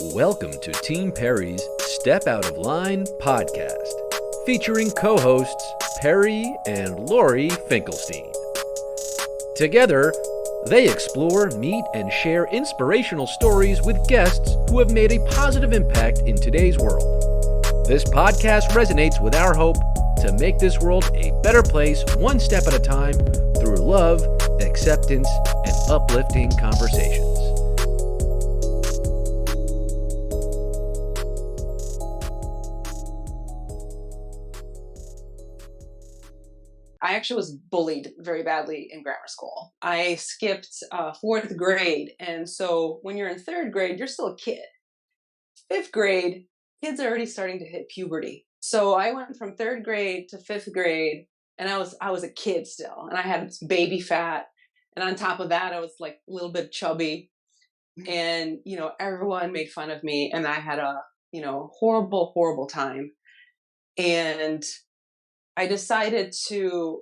Welcome to Team Perry's Step Out of Line podcast, featuring co-hosts Perry and Lori Finkelstein. Together, they explore, meet, and share inspirational stories with guests who have made a positive impact in today's world. This podcast resonates with our hope to make this world a better place one step at a time through love, acceptance, and uplifting conversations. I actually was bullied very badly in grammar school. I skipped fourth grade. And so when you're in third grade, you're still a kid. Fifth grade, kids are already starting to hit puberty. So I went from third grade to fifth grade, and I was a kid still. And I had baby fat. And on top of that, I was like a little bit chubby. And, everyone made fun of me. And I had a, horrible, horrible time. And I decided to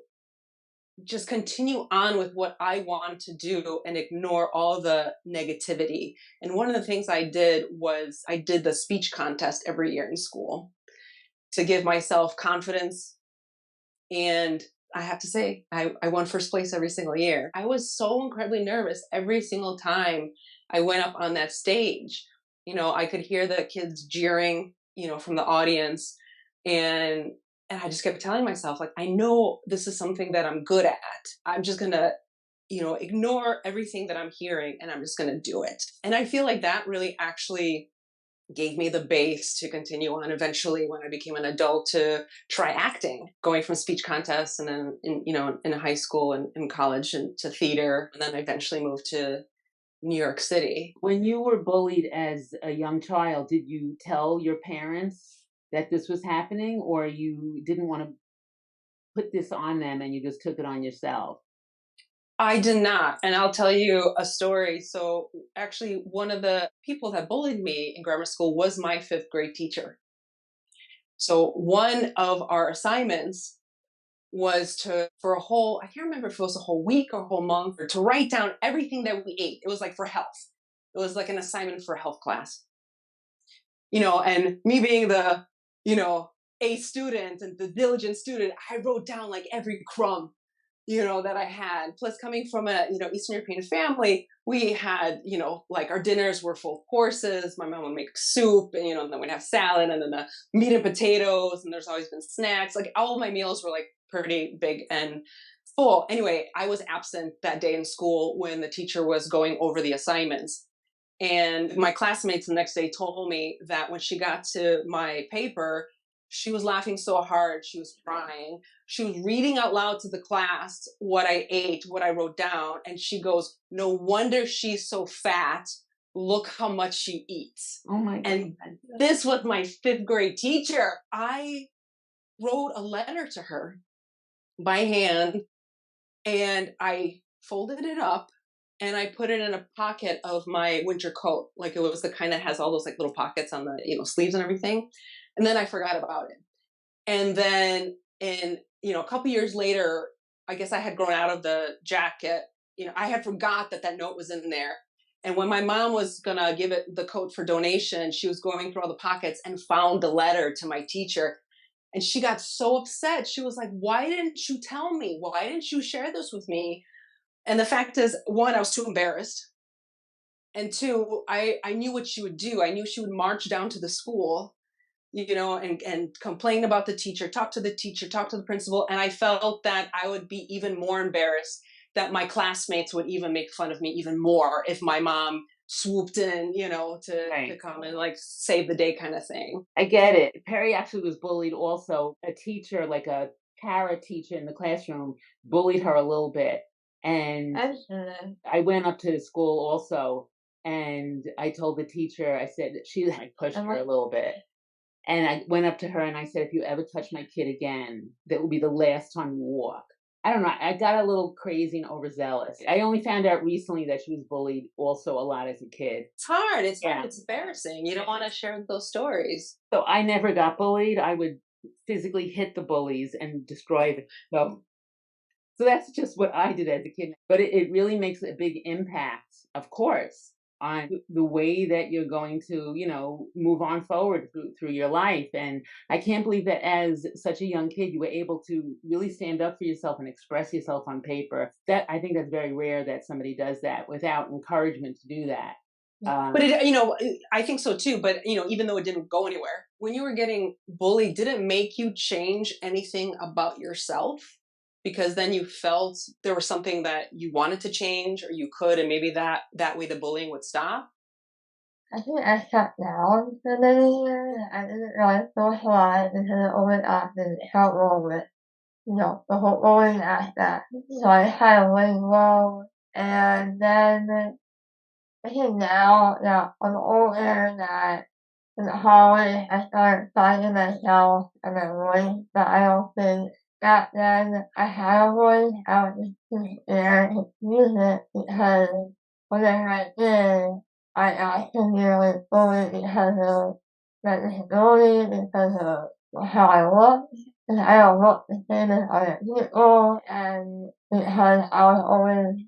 just continue on with what I wanted to do and ignore all the negativity. And one of the things I did was I did the speech contest every year in school to give myself confidence. And I have to say, I won first place every single year. I was so incredibly nervous every single time I went up on that stage. I could hear the kids jeering, from the audience. And I just kept telling myself, like, I know this is something that I'm good at. I'm just going to, ignore everything that I'm hearing, and I'm just going to do it. And I feel like that really actually gave me the base to continue on eventually when I became an adult to try acting, going from speech contests and then in high school and in college and to theater. And then I eventually moved to New York City. When you were bullied as a young child, did you tell your parents that this was happening, or you didn't want to put this on them and you just took it on yourself? I did not. And I'll tell you a story. So actually, one of the people that bullied me in grammar school was my fifth grade teacher. So one of our assignments was for a whole, I can't remember if it was a whole week or a whole month, to write down everything that we ate. It was like for health. It was like an assignment for a health class. And me being the A student and the diligent student, I wrote down like every crumb, that I had. Plus, coming from a, Eastern European family, we had, like our dinners were full courses. My mom would make soup, and then we'd have salad, and then the meat and potatoes, and there's always been snacks. Like all of my meals were like pretty big and full. Anyway, I was absent that day in school when the teacher was going over the assignments. And my classmates the next day told me that when she got to my paper, she was laughing so hard, she was crying. She was reading out loud to the class what I ate, what I wrote down. And she goes, "No wonder she's so fat. Look how much she eats." Oh my God. And this was my fifth grade teacher. I wrote a letter to her by hand, and I folded it up. And I put it in a pocket of my winter coat. Like it was the kind that has all those like little pockets on the, sleeves and everything. And then I forgot about it. And then in, a couple years later, I guess I had grown out of the jacket. I had forgot that note was in there. And when my mom was going to give it the coat for donation, she was going through all the pockets and found the letter to my teacher. And she got so upset. She was like, "Why didn't you tell me? Why didn't you share this with me?" And the fact is, one, I was too embarrassed. And two, I knew what she would do. I knew she would march down to the school, and complain about the teacher, talk to the principal. And I felt that I would be even more embarrassed, that my classmates would even make fun of me even more if my mom swooped in, to come and like save the day kind of thing. I get it. Perry actually was bullied also. A teacher, like a para teacher in the classroom, bullied her a little bit. And I went up to the school also, and I told the teacher, I said, I pushed her a little bit. And I went up to her and I said, "If you ever touch my kid again, that will be the last time you walk." I don't know. I got a little crazy and overzealous. I only found out recently that she was bullied also a lot as a kid. It's hard. It's embarrassing. You don't want to share those stories. So I never got bullied. I would physically hit the bullies and destroy them. So that's just what I did as a kid. But it really makes a big impact, of course. on the way that you're going to, move on forward through your life. And I can't believe that as such a young kid, you were able to really stand up for yourself and express yourself on paper. That I think that's very rare that somebody does that without encouragement to do that. But I think so too. But even though it didn't go anywhere, when you were getting bullied, did it make you change anything about yourself? Because then you felt there was something that you wanted to change, or you could, and maybe that way the bullying would stop. I think I shut down for many years. I didn't really socialize because it always often helpful with, the whole bullying aspect. So I had a letting go. And then I think now that I'm older, that in the hallway I started finding myself and my voice, but I don't think back then I had a voice. I was just too scared to use it because whatever I did, I accidentally bullied because of my disability, because of how I look, because I don't look the same as other people, and because I was always,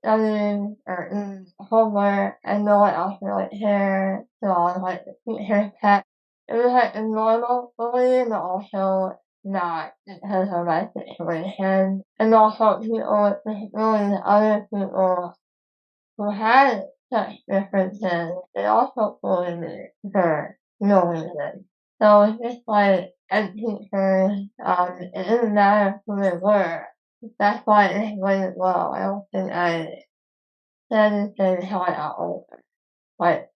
studying or in homework, and no one else really cared, so I was like the teacher's pet. It was like a normal bullying, but also not because of my situation. And also people with disabilities, other people who had such differences, they also bullied me for no reason. So it's just like, and teachers, it didn't matter who they were. That's why it went well. I don't think I said anything until I got older. Like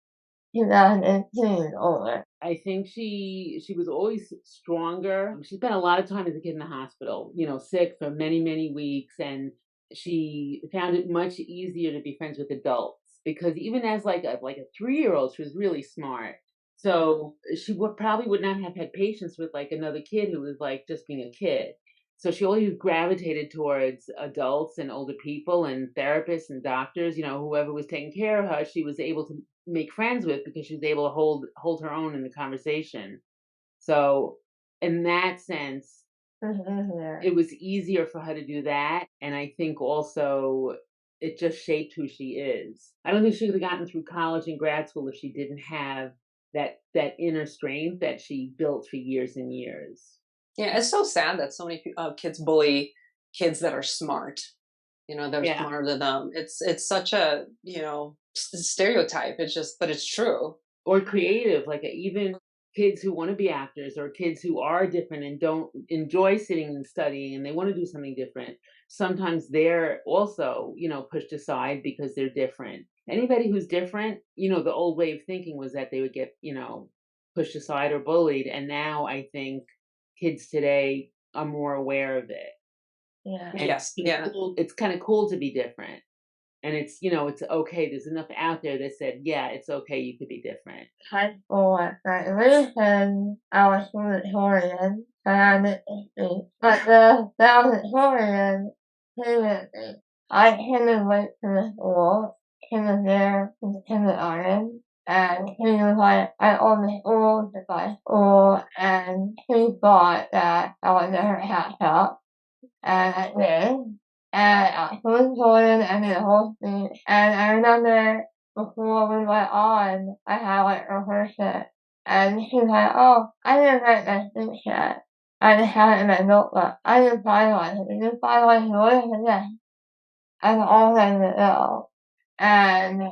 2018 older. I think she was always stronger. She spent a lot of time as a kid in the hospital, sick for many, many weeks, and she found it much easier to be friends with adults because even as like a 3-year-old, she was really smart. So she probably would not have had patience with like another kid who was like just being a kid. So she always gravitated towards adults and older people and therapists and doctors, whoever was taking care of her, she was able to make friends with because she was able to hold her own in the conversation. So in that sense, it was easier for her to do that. And I think also it just shaped who she is. I don't think she could have gotten through college and grad school if she didn't have that inner strength that she built for years and years. Yeah, it's so sad that so many kids bully kids that are smart. They're smarter than them. It's such a stereotype. But it's true. Or creative, like even kids who want to be actors or kids who are different and don't enjoy sitting and studying and they want to do something different. Sometimes they're also, pushed aside because they're different. Anybody who's different, the old way of thinking was that they would get, pushed aside or bullied. And now I think kids today are more aware of it. Yeah. Yes. Yeah. It's kind of cool to be different. And it's, it's okay. There's enough out there that said, yeah, it's okay. You could be different. High school at graduation, I was valedictorian, and but the valedictorian hated me. I came in late to the school. He was there in kindergarten, and he was like, I own the school to buy school, and he thought that I would never catch up, and I did. And I was Jordan and the whole thing, and I remember before we went on, I had like rehearsed it, and he's like, "Oh, I didn't write my speech yet. I just had it in my notebook. I didn't finalize it. Did you finalize yours?" And yes, I'm all ready to go. And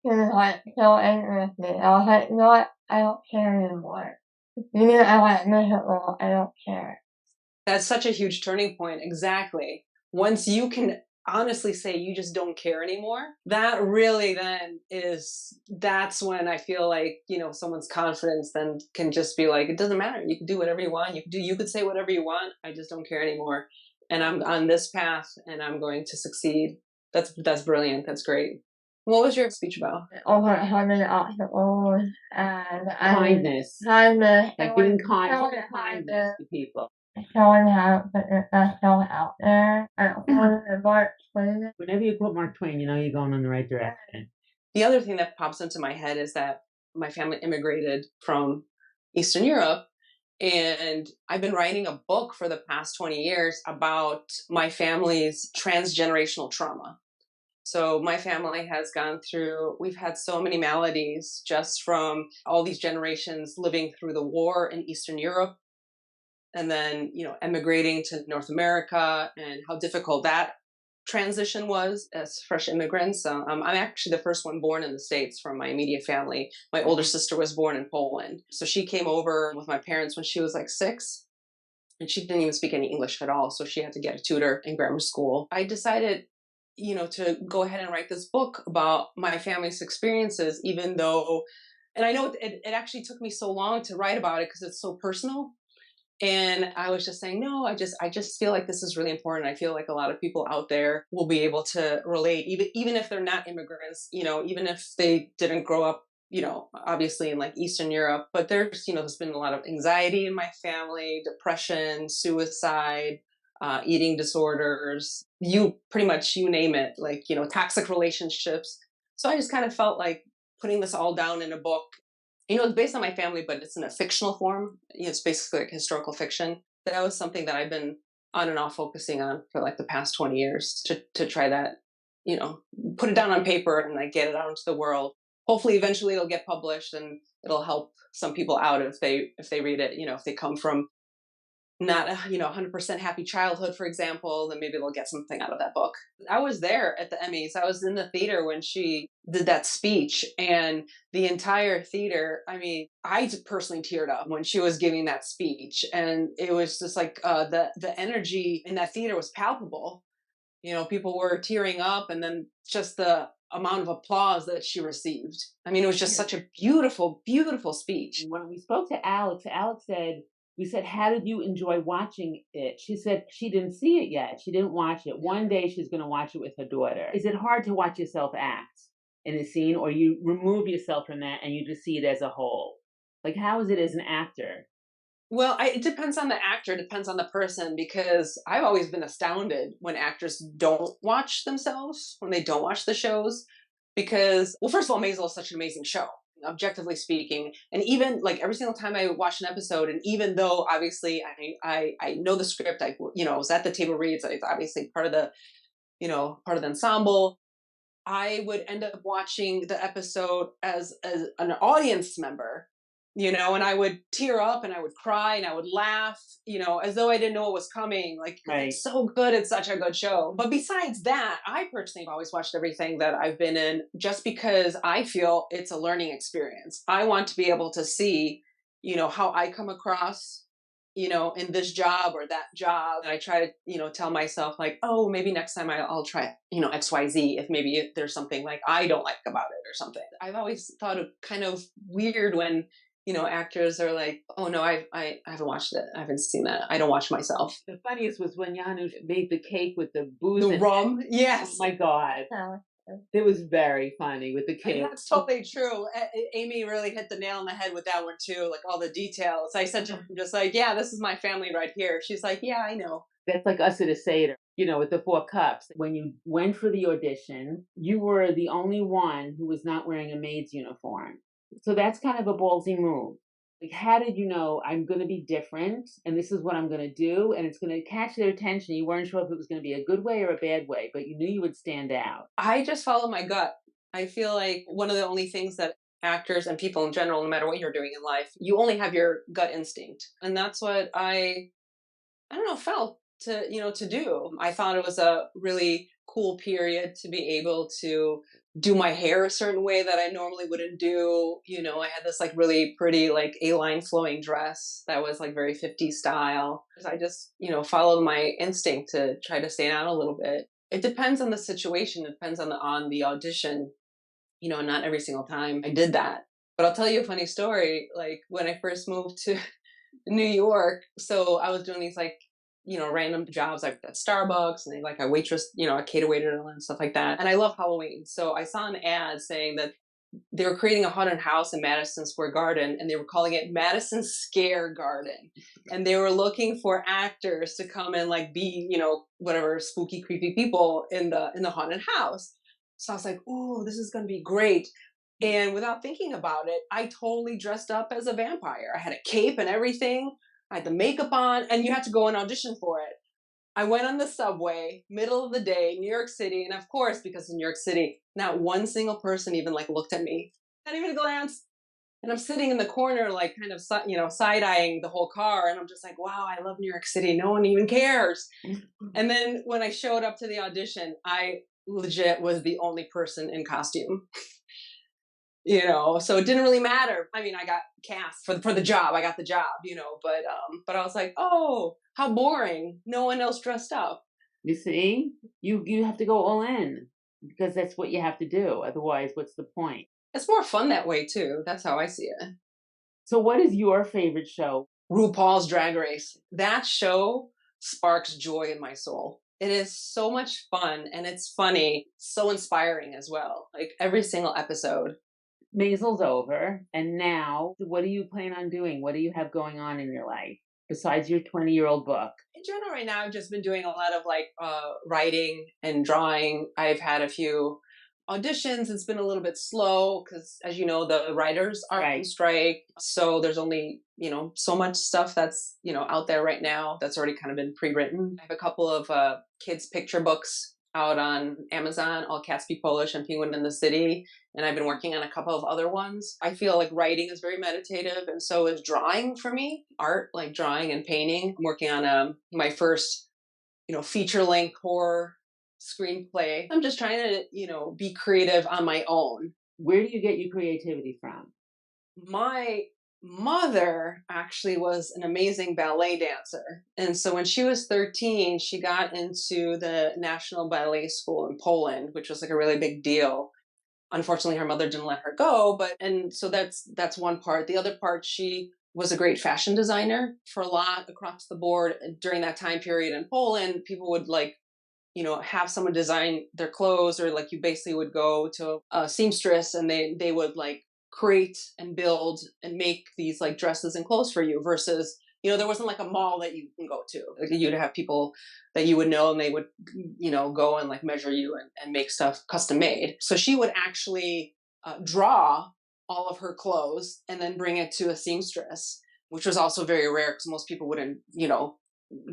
he was like so angry with me. I was like, "You know what? I don't care anymore. Even if I like miserable, I don't care." That's such a huge turning point. Exactly. Once you can honestly say you just don't care anymore, that really then that's when I feel like, someone's confidence then can just be like, it doesn't matter. You can do whatever you want. You could say whatever you want. I just don't care anymore. And I'm on this path and I'm going to succeed. That's brilliant. That's great. What was your speech about? Overcoming obstacles and Kindness. Kindness. Like giving kindness to people. Showing how to put yourself out there. And Mark Twain. Whenever you quote Mark Twain, you're going in the right direction. The other thing that pops into my head is that my family immigrated from Eastern Europe, and I've been writing a book for the past 20 years about my family's transgenerational trauma. So my family has gone through, we've had so many maladies just from all these generations living through the war in Eastern Europe and then, emigrating to North America and how difficult that transition was as fresh immigrants. I'm actually the first one born in the States from my immediate family. My older sister was born in Poland. So she came over with my parents when she was like 6. And she didn't even speak any English at all. So she had to get a tutor in grammar school. I decided, to go ahead and write this book about my family's experiences, even though, and I know it actually took me so long to write about it because it's so personal. And I was just saying, no, I just feel like this is really important. I feel like a lot of people out there will be able to relate, even if they're not immigrants, even if they didn't grow up, obviously in like Eastern Europe. But there's been a lot of anxiety in my family, depression, suicide, eating disorders, you name it, like, toxic relationships. So I just kind of felt like putting this all down in a book. It's based on my family, but it's in a fictional form. It's basically like historical fiction. That was something that I've been on and off focusing on for like the past 20 years to try that, put it down on paper and like get it out into the world. Hopefully eventually it'll get published and it'll help some people out if they read it, if they come from not 100% happy childhood, for example, then maybe they'll get something out of that book. I was there at the Emmys. I was in the theater when she did that speech, and the entire theater, I personally teared up when she was giving that speech, and it was just like the energy in that theater was palpable. People were tearing up, and then just the amount of applause that she received. It was just such a beautiful, beautiful speech. When we spoke to Alex said, we said, how did you enjoy watching it? She said she didn't see it yet. She didn't watch it. One day she's going to watch it with her daughter. Is it hard to watch yourself act in a scene, or you remove yourself from that and you just see it as a whole? Like, how is it as an actor? Well, it depends on the actor, it depends on the person, because I've always been astounded when actors don't watch themselves, when they don't watch the shows. Because, well, first of all, Maisel is such an amazing show, objectively speaking. And even like every single time I watch an episode, and even though obviously I know the script, I was at the table reads, it's obviously part of the ensemble, I would end up watching the episode as an audience member, and I would tear up and I would cry and I would laugh, as though I didn't know what was coming. Like, right. It's so good. It's such a good show. But besides that, I personally have always watched everything that I've been in just because I feel it's a learning experience. I want to be able to see, how I come across, in this job or that job. And I try to, tell myself like, oh, maybe next time I'll try, XYZ if there's something like I don't like about it or something. I've always thought it kind of weird when, actors are like, oh no, I haven't watched it. I haven't seen that. I don't watch myself. The funniest was when Janusz made the cake with the booze and rum. Yes. Oh my God. Oh. It was very funny with the cake. That's totally true. Amy really hit the nail on the head with that one too, like all the details. I said to her, just like, yeah, this is my family right here. She's like, yeah, I know. That's like us at a Seder, with the 4 cups. When you went for the audition, you were the only one who was not wearing a maid's uniform. So that's kind of a ballsy move. Like, how did you know I'm going to be different and this is what I'm going to do and it's going to catch their attention? You weren't sure if it was going to be a good way or a bad way, but you knew you would stand out. I just follow my gut. I feel like one of the only things that actors and people in general, no matter what you're doing in life, you only have your gut instinct. And that's what I don't know, felt to do. I thought it was a really cool period to be able to do my hair a certain way that I normally wouldn't do. I had this like really pretty like A-line flowing dress that was like very 50s style. I just, followed my instinct to try to stand out a little bit. It depends on the situation. It depends on the audition. Not every single time I did that. But I'll tell you a funny story. Like when I first moved to New York, so I was doing these like, random jobs like at Starbucks and like I waitress, a cater waiter and stuff like that. And I love Halloween. So I saw an ad saying that they were creating a haunted house in Madison Square Garden and they were calling it Madison Scare Garden. And they were looking for actors to come and like be, whatever spooky, creepy people in the haunted house. So I was like, ooh, this is going to be great. And without thinking about it, I totally dressed up as a vampire. I had a cape and everything. I had the makeup on, and you had to go and audition for it. I went on the subway, middle of the day, New York City. And of course, because in New York City, not one single person even like looked at me, not even a glance. And I'm sitting in the corner, like kind of, side-eyeing the whole car. And I'm just like, wow, I love New York City. No one even cares. And then when I showed up to the audition, I legit was the only person in costume. So it didn't really matter. I mean, I got cast for the job. I got the job, but I was like, oh, how boring. No one else dressed up. You see, you have to go all in because that's what you have to do. Otherwise, what's the point? It's more fun that way too. That's how I see it. So what is your favorite show? RuPaul's Drag Race. That show sparks joy in my soul. It is so much fun and it's funny, so inspiring as well. Like every single episode. Maisel's over, and now what do you plan on doing? What do you have going on in your life besides your 20-year-old book? In general, right now, I've just been doing a lot of writing and drawing. I've had a few auditions. It's been a little bit slow because, as you know, the writers are on strike. So there's only, so much stuff that's, out there right now that's already kind of been pre-written. I have a couple of kids' picture books out on Amazon, All Cats Speak Polish and Penguin in the City. And I've been working on a couple of other ones. I feel like writing is very meditative, and so is drawing for me. Art, like drawing and painting. I'm working on my first, feature-length horror screenplay. I'm just trying to, be creative on my own. Where do you get your creativity from? My mother actually was an amazing ballet dancer. And so when she was 13, she got into the National Ballet School in Poland, which was like a really big deal. Unfortunately, her mother didn't let her go, and so that's one part. The other part, she was a great fashion designer for a lot across the board. During that time period in Poland, people would have someone design their clothes, or you basically would go to a seamstress and they would create and build and make these dresses and clothes for you, versus there wasn't a mall that you can go to. You'd have people that you would know, and they would go and measure you and make stuff custom made. So she would actually draw all of her clothes and then bring it to a seamstress, which was also very rare because most people wouldn't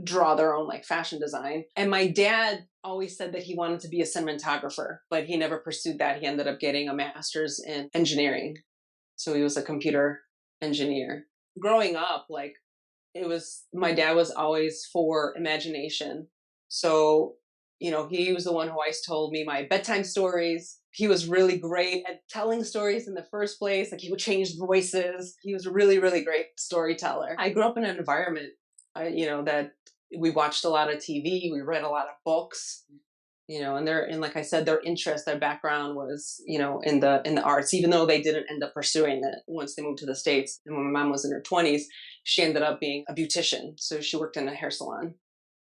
draw their own fashion design. And my dad always said that he wanted to be a cinematographer, but he never pursued that. He ended up getting a master's in engineering. So he was a computer engineer. Growing up, my dad was always for imagination. So, he was the one who always told me my bedtime stories. He was really great at telling stories in the first place. He would change voices. He was a really, really great storyteller. I grew up in an environment, that we watched a lot of TV. We read a lot of books, and like I said, their interest, their background was, in the arts, even though they didn't end up pursuing it once they moved to the States. And when my mom was in her 20s, she ended up being a beautician. So she worked in a hair salon,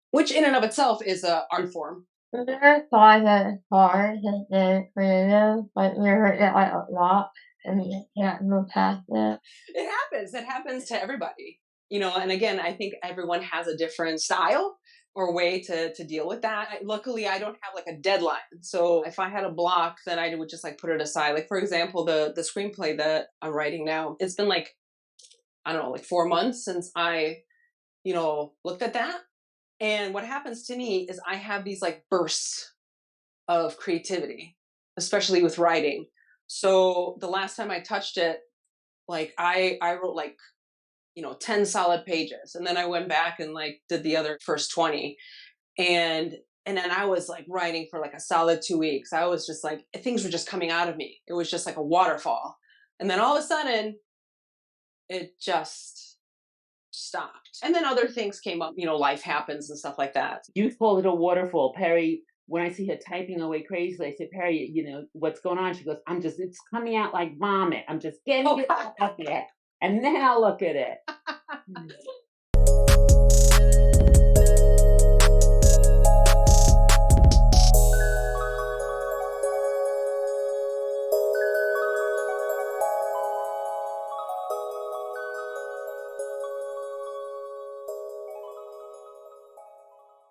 which in and of itself is an art form. Did you ever find that it's hard to stay creative? You hurt it a lot and you can't move past it? It happens. It happens to everybody. And again, I think everyone has a different style or way to deal with that. Luckily, I don't have a deadline. So if I had a block, then I would just put it aside. For example, the screenplay that I'm writing now, it's been 4 months since I, looked at that. And what happens to me is I have these bursts of creativity, especially with writing. So the last time I touched it, I wrote 10 solid pages. And then I went back and did the other first 20. And then I was writing for a solid 2 weeks. I was just things were just coming out of me. It was just a waterfall. And then all of a sudden it just stopped. And then other things came up, life happens and stuff like that. You called it a waterfall. Perry, when I see her typing away crazily, I say, Perry, what's going on? She goes, it's coming out like vomit. I'm just getting it out of it. And then I'll look at it.